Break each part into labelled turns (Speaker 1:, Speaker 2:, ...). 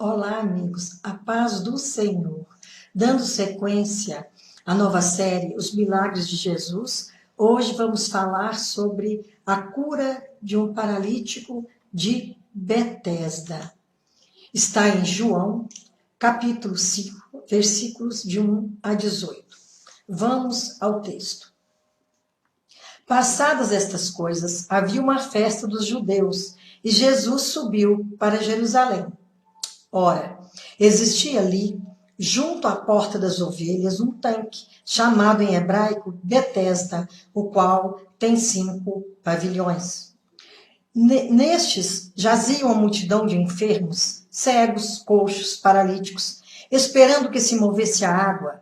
Speaker 1: Olá, amigos, a paz do Senhor. Dando sequência à nova série Os Milagres de Jesus, hoje vamos falar sobre a cura de um paralítico de Betesda. Está em João, capítulo 5, versículos de 1 a 18. Vamos ao texto. Passadas estas coisas, havia uma festa dos judeus e Jesus subiu para Jerusalém. Ora, existia ali, junto à porta das ovelhas, um tanque, chamado em hebraico Betesda, o qual tem 5 pavilhões. Nestes jazia uma multidão de enfermos, cegos, coxos, paralíticos, esperando que se movesse a água.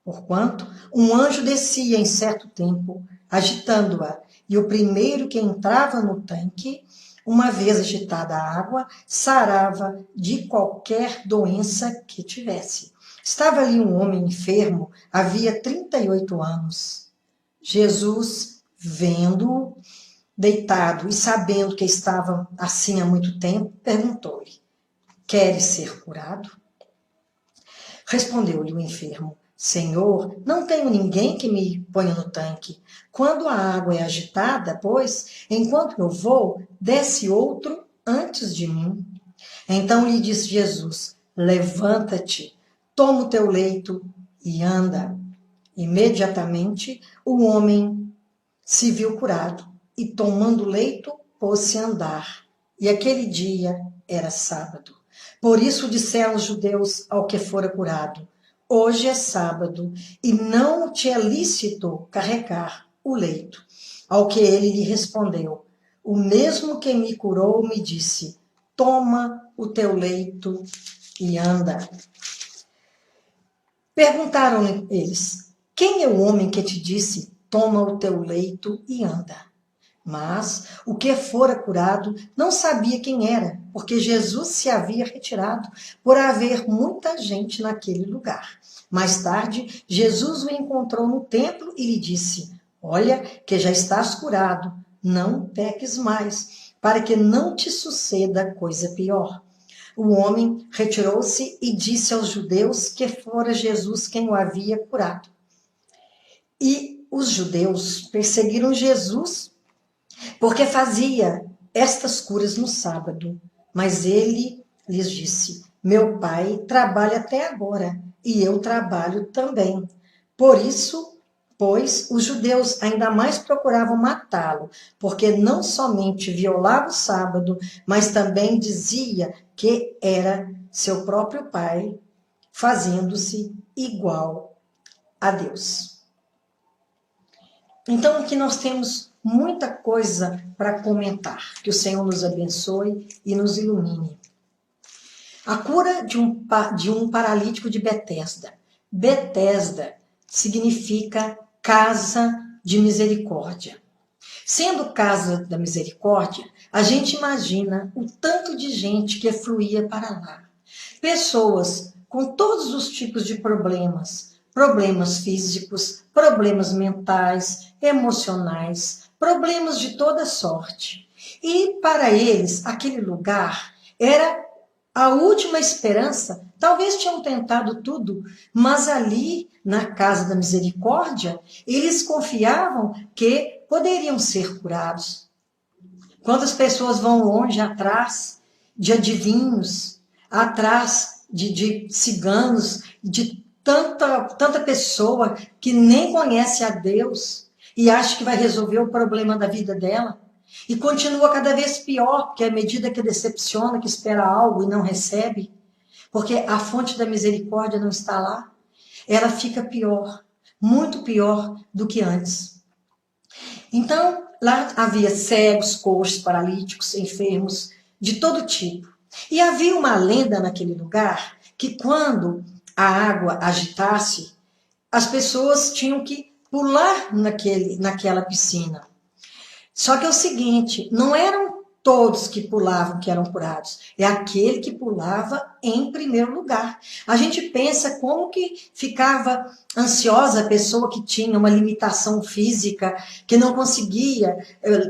Speaker 1: Porquanto um anjo descia em certo tempo, agitando-a, e o primeiro que entrava no tanque, uma vez agitada a água, sarava de qualquer doença que tivesse. Estava ali um homem enfermo, havia 38 anos. Jesus, vendo-o deitado e sabendo que estava assim há muito tempo, perguntou-lhe: queres ser curado? Respondeu-lhe o enfermo: Senhor, não tenho ninguém que me ponha no tanque. Quando a água é agitada, pois, enquanto eu vou, desce outro antes de mim. Então lhe disse Jesus: levanta-te, toma o teu leito e anda. Imediatamente o homem se viu curado e, tomando o leito, pôs-se a andar. E aquele dia era sábado. Por isso disseram os judeus ao que fora curado: hoje é sábado e não te é lícito carregar o leito. Ao que ele lhe respondeu: o mesmo que me curou me disse: toma o teu leito e anda. Perguntaram eles: quem é o homem que te disse: toma o teu leito e anda? Mas o que fora curado não sabia quem era, porque Jesus se havia retirado, por haver muita gente naquele lugar. Mais tarde, Jesus o encontrou no templo e lhe disse: olha, que já estás curado, não peques mais, para que não te suceda coisa pior. O homem retirou-se e disse aos judeus que fora Jesus quem o havia curado. E os judeus perseguiram Jesus porque fazia estas curas no sábado. Mas ele lhes disse: meu pai trabalha até agora, e eu trabalho também. Por isso, pois, os judeus ainda mais procuravam matá-lo, porque não somente violava o sábado, mas também dizia que era seu próprio pai, fazendo-se igual a Deus. Então, aqui nós temos muita coisa para comentar. Que o Senhor nos abençoe e nos ilumine. A cura de um paralítico de Betesda. Betesda significa casa de misericórdia. Sendo casa da misericórdia, a gente imagina o tanto de gente que fluía para lá. Pessoas com todos os tipos de problemas. Problemas físicos, problemas mentais, emocionais, problemas de toda sorte. E para eles, aquele lugar era a última esperança. Talvez tinham tentado tudo, mas ali, na casa da misericórdia, eles confiavam que poderiam ser curados. Quantas pessoas vão longe atrás de adivinhos, atrás de ciganos, de tanta pessoa que nem conhece a Deus e acha que vai resolver o problema da vida dela. E continua cada vez pior, porque à medida que decepciona, que espera algo e não recebe, porque a fonte da misericórdia não está lá, ela fica pior, muito pior do que antes. Então, lá havia cegos, coxos, paralíticos, enfermos, de todo tipo. E havia uma lenda naquele lugar que quando a água agitasse, as pessoas tinham que pular naquela piscina. Só que é o seguinte, não eram todos que pulavam que eram curados, é aquele que pulava em primeiro lugar. A gente pensa como que ficava ansiosa a pessoa que tinha uma limitação física, que não conseguia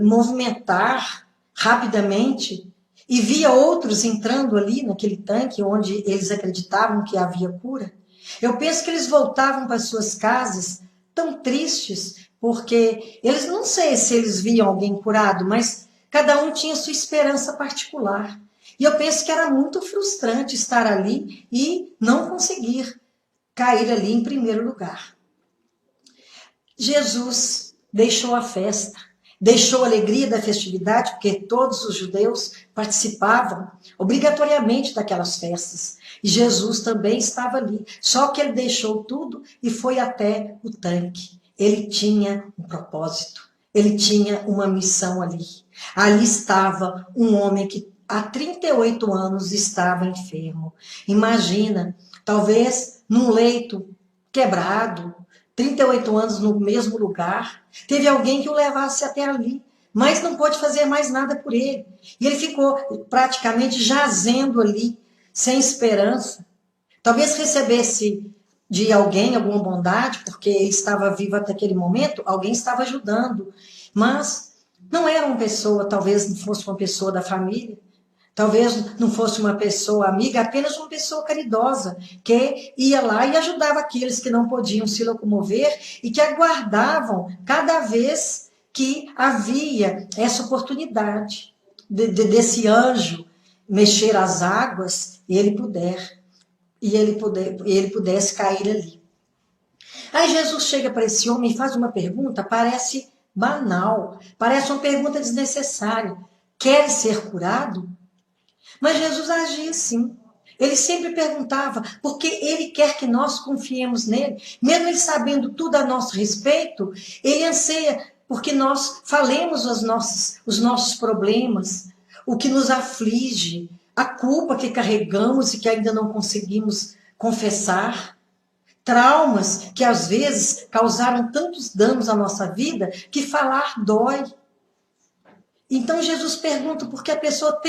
Speaker 1: movimentar rapidamente, e via outros entrando ali naquele tanque onde eles acreditavam que havia cura, eu penso que eles voltavam para suas casas tão tristes, porque eles não sei se eles viam alguém curado, mas cada um tinha sua esperança particular. E eu penso que era muito frustrante estar ali e não conseguir cair ali em primeiro lugar. Jesus deixou a festa, deixou a alegria da festividade, porque todos os judeus participavam obrigatoriamente daquelas festas. E Jesus também estava ali. Só que ele deixou tudo e foi até o tanque. Ele tinha um propósito, ele tinha uma missão ali. Ali estava um homem que há 38 anos estava enfermo. Imagina, talvez num leito quebrado, 38 anos no mesmo lugar, teve alguém que o levasse até ali, mas não pôde fazer mais nada por ele. E ele ficou praticamente jazendo ali, sem esperança. Talvez recebesse de alguém alguma bondade, porque ele estava vivo até aquele momento, alguém estava ajudando, mas não era uma pessoa, talvez não fosse uma pessoa da família, talvez não fosse uma pessoa amiga, apenas uma pessoa caridosa, que ia lá e ajudava aqueles que não podiam se locomover e que aguardavam cada vez que havia essa oportunidade desse anjo mexer as águas e ele pudesse cair ali. Aí Jesus chega para esse homem e faz uma pergunta, parece banal, parece uma pergunta desnecessária. Quer ser curado? Mas Jesus agia assim. Ele sempre perguntava, porque ele quer que nós confiemos nele. Mesmo ele sabendo tudo a nosso respeito, ele anseia porque nós falemos os nossos problemas, o que nos aflige, a culpa que carregamos e que ainda não conseguimos confessar. Traumas que às vezes causaram tantos danos à nossa vida que falar dói. Então Jesus pergunta porque a pessoa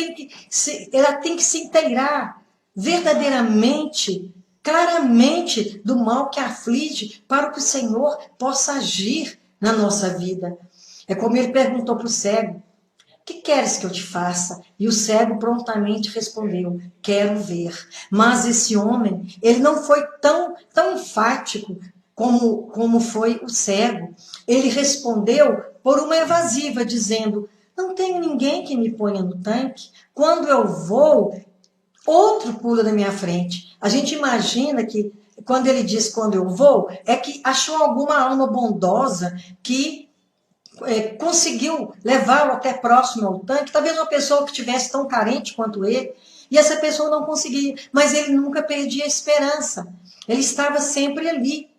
Speaker 1: ela tem que se inteirar verdadeiramente, claramente do mal que aflige para que o Senhor possa agir na nossa vida. É como ele perguntou para o cego, o que queres que eu te faça? E o cego prontamente respondeu, quero ver. Mas esse homem, ele não foi tão enfático como foi o cego. Ele respondeu por uma evasiva, dizendo, não tenho ninguém que me ponha no tanque. Quando eu vou, outro pula na minha frente. A gente imagina que, quando ele diz quando eu vou, é que achou alguma alma bondosa que conseguiu levá-lo até próximo ao tanque. Talvez uma pessoa que estivesse tão carente quanto ele, e essa pessoa não conseguia, mas ele nunca perdia a esperança. Ele estava sempre ali.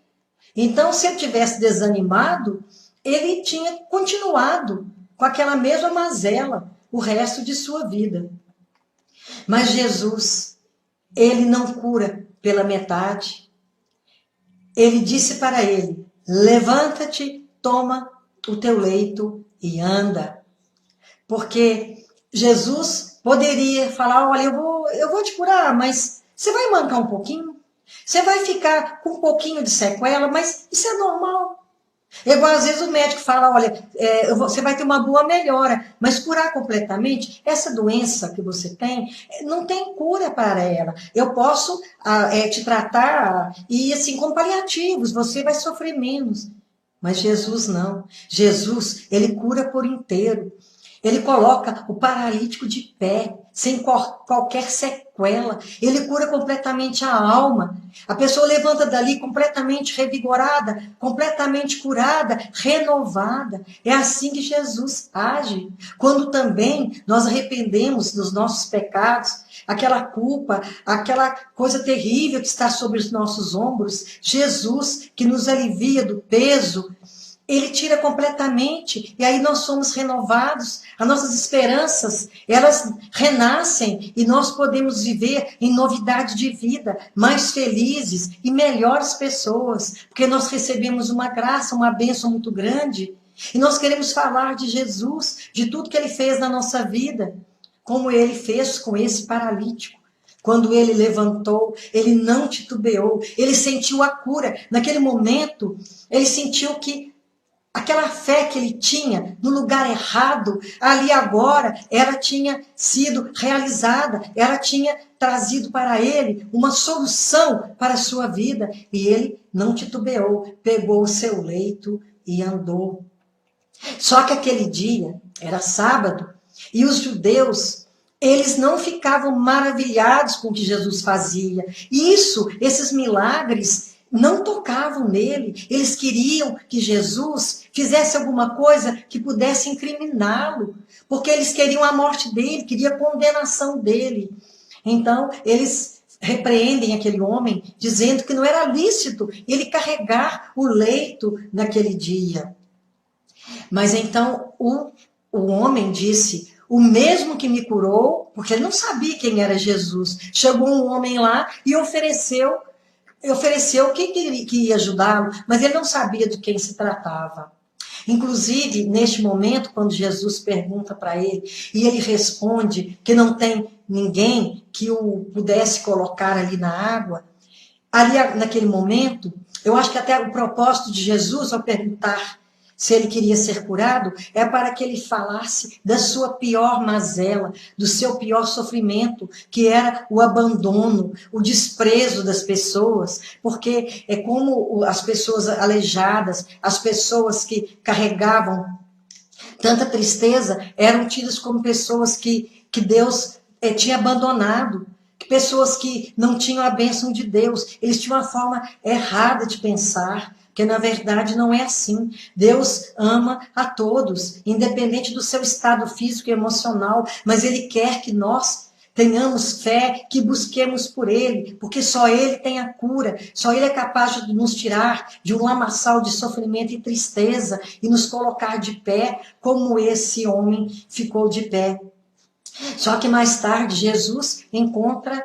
Speaker 1: Então, se ele tivesse desanimado, ele tinha continuado com aquela mesma mazela o resto de sua vida. Mas Jesus, ele não cura pela metade. Ele disse para ele, levanta-te, toma o teu leito e anda. Porque Jesus poderia falar, olha, eu vou te curar, mas você vai mancar um pouquinho, você vai ficar com um pouquinho de sequela, mas isso é normal. É igual às vezes o médico fala, olha, você vai ter uma boa melhora, mas curar completamente, essa doença que você tem, não tem cura para ela. Eu posso te tratar e assim, com paliativos, você vai sofrer menos. Mas Jesus não. Jesus, ele cura por inteiro. Ele coloca o paralítico de pé, sem qualquer sequela. Ele cura completamente a alma. A pessoa levanta dali completamente revigorada, completamente curada, renovada. É assim que Jesus age. Quando também nós arrependemos dos nossos pecados, aquela culpa, aquela coisa terrível que está sobre os nossos ombros, Jesus, que nos alivia do peso, ele tira completamente, e aí nós somos renovados, as nossas esperanças, elas renascem, e nós podemos viver em novidade de vida, mais felizes e melhores pessoas, porque nós recebemos uma graça, uma bênção muito grande, e nós queremos falar de Jesus, de tudo que ele fez na nossa vida, como ele fez com esse paralítico. Quando ele levantou, ele não titubeou, ele sentiu a cura. Naquele momento, ele sentiu que aquela fé que ele tinha no lugar errado, ali agora, ela tinha sido realizada, ela tinha trazido para ele uma solução para a sua vida. E ele não titubeou, pegou o seu leito e andou. Só que aquele dia era sábado e os judeus, eles não ficavam maravilhados com o que Jesus fazia. Isso, esses milagres, não tocavam nele. Eles queriam que Jesus fizesse alguma coisa que pudesse incriminá-lo, porque eles queriam a morte dele, queriam a condenação dele. Então, eles repreendem aquele homem, dizendo que não era lícito ele carregar o leito naquele dia. Mas então o homem disse: o mesmo que me curou, porque ele não sabia quem era Jesus. Chegou um homem lá e ofereceu que ia ajudá-lo, mas ele não sabia de quem se tratava. Inclusive, neste momento, quando Jesus pergunta para ele, e ele responde que não tem ninguém que o pudesse colocar ali na água, ali naquele momento, eu acho que até o propósito de Jesus ao perguntar se ele queria ser curado, é para que ele falasse da sua pior mazela, do seu pior sofrimento, que era o abandono, o desprezo das pessoas, porque é como as pessoas aleijadas, as pessoas que carregavam tanta tristeza, eram tidas como pessoas que Deus tinha abandonado, pessoas que não tinham a bênção de Deus, eles tinham uma forma errada de pensar, porque na verdade não é assim. Deus ama a todos, independente do seu estado físico e emocional, mas Ele quer que nós tenhamos fé, que busquemos por Ele, porque só Ele tem a cura, só Ele é capaz de nos tirar de um lamaçal de sofrimento e tristeza e nos colocar de pé, como esse homem ficou de pé. Só que mais tarde Jesus encontra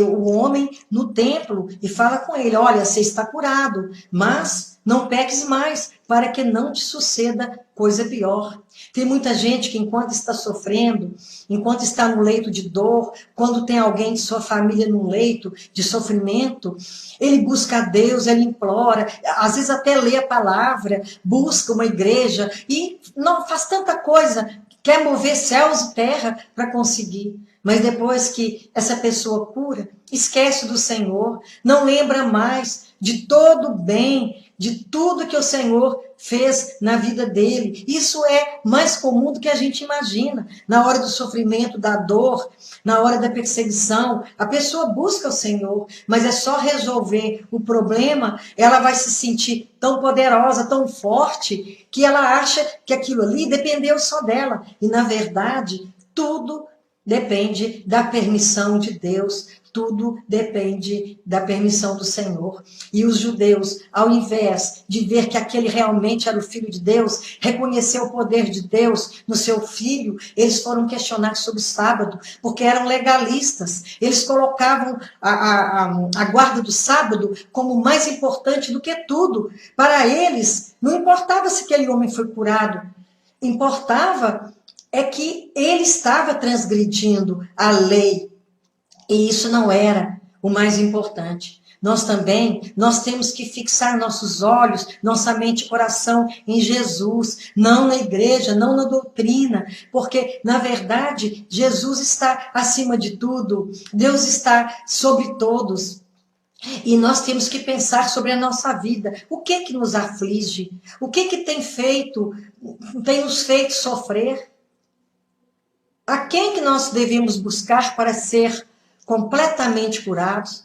Speaker 1: o homem no templo e fala com ele: olha, você está curado, mas não peques mais, para que não te suceda coisa pior. Tem muita gente que enquanto está sofrendo, enquanto está no leito de dor, quando tem alguém de sua família num leito de sofrimento, ele busca a Deus, ele implora, às vezes até lê a palavra, busca uma igreja e não faz tanta coisa, quer mover céus e terra para conseguir. Mas depois que essa pessoa cura, esquece do Senhor, não lembra mais de todo o bem, de tudo que o Senhor fez na vida dele. Isso é mais comum do que a gente imagina. Na hora do sofrimento, da dor, na hora da perseguição, a pessoa busca o Senhor, mas é só resolver o problema, ela vai se sentir tão poderosa, tão forte, que ela acha que aquilo ali dependeu só dela. E, na verdade, tudo depende da permissão de Deus, tudo depende da permissão do Senhor. E os judeus, ao invés de ver que aquele realmente era o Filho de Deus, reconhecer o poder de Deus no seu Filho, eles foram questionar sobre o sábado, porque eram legalistas. Eles colocavam a guarda do sábado como mais importante do que tudo. Para eles, não importava se aquele homem foi curado, importava é que ele estava transgredindo a lei. E isso não era o mais importante. Nós temos que fixar nossos olhos, nossa mente e coração em Jesus, não na igreja, não na doutrina, porque, na verdade, Jesus está acima de tudo, Deus está sobre todos. E nós temos que pensar sobre a nossa vida. O que nos aflige? O que tem nos feito sofrer? A quem que nós devemos buscar para ser completamente curados?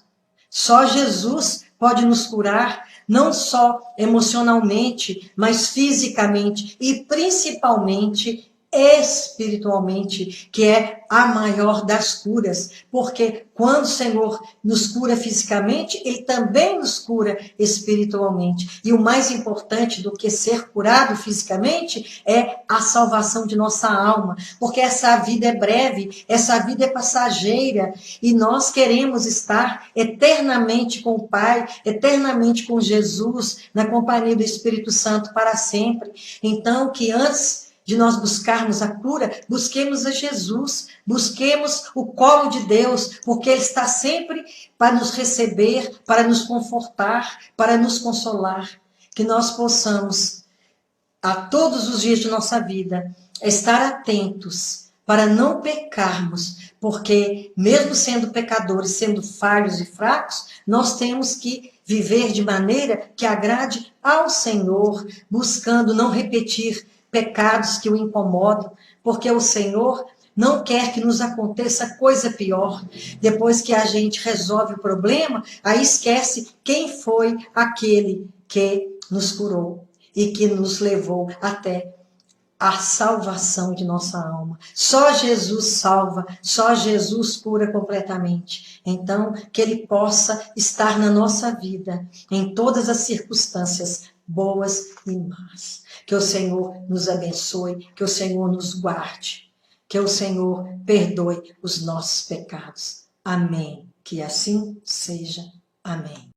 Speaker 1: Só Jesus pode nos curar, não só emocionalmente, mas fisicamente e principalmente espiritualmente, que é a maior das curas, porque quando o Senhor nos cura fisicamente, Ele também nos cura espiritualmente. E o mais importante do que ser curado fisicamente é a salvação de nossa alma, porque essa vida é breve, essa vida é passageira, e nós queremos estar eternamente com o Pai, eternamente com Jesus, na companhia do Espírito Santo para sempre. Então, que antes de nós buscarmos a cura, busquemos a Jesus, busquemos o colo de Deus, porque Ele está sempre para nos receber, para nos confortar, para nos consolar. Que nós possamos a todos os dias de nossa vida, estar atentos para não pecarmos, porque mesmo sendo pecadores, sendo falhos e fracos, nós temos que viver de maneira que agrade ao Senhor, buscando não repetir pecados que o incomodam, porque o Senhor não quer que nos aconteça coisa pior. Depois que a gente resolve o problema, aí esquece quem foi aquele que nos curou e que nos levou até a salvação de nossa alma. Só Jesus salva, só Jesus cura completamente. Então, que Ele possa estar na nossa vida, em todas as circunstâncias, boas e más. Que o Senhor nos abençoe, que o Senhor nos guarde, que o Senhor perdoe os nossos pecados. Amém. Que assim seja. Amém.